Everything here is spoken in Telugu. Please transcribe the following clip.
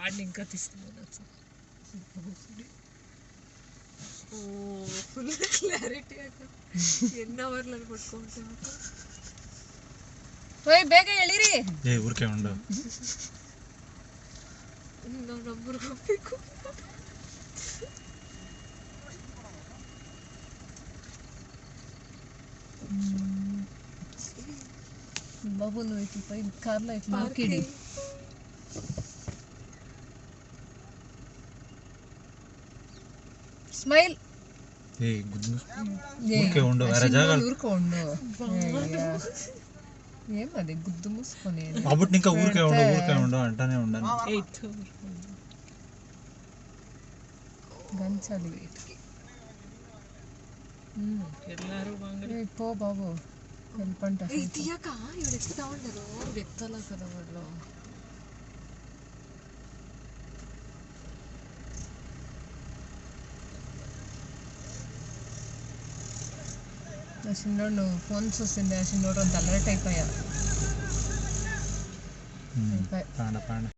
ఆడిని ఇంకా తీస్తున్నాను. ఫుల్ క్లారిటీ అక్క. ఎన్ని అవర్లు పట్టుకుంటాం. ಬೇಗ ಎಳಿರಿ. ಊರಿಕೆ ಉಂಡು ನಾವು ನಂಬರ್ ಹೋಗ್ಬೇಕು. బాబు నువ్వు ఇట్లా పై కార్లో ఇట్లా ఆకిడి. స్మైల్. ఊరికే ఉండు, వేరే జాగాలు ఊరుకో ఉండు. ఏమది గుద్దు మూసుకొని అప్పుడు ఇంకా ఊరికే ఉండు అంటానే ఉండాలి. గంచాలి పో బాబు. వెళ్ళిపంట తీయక ఇవి ఎత్తుతా ఉండరు. ఎత్తలా కదా వాళ్ళు. ఆ చిన్నోడు ఫోన్ చూసింది. ఆ చిన్నోడు అంత అలర్ట్ అయిపోయా.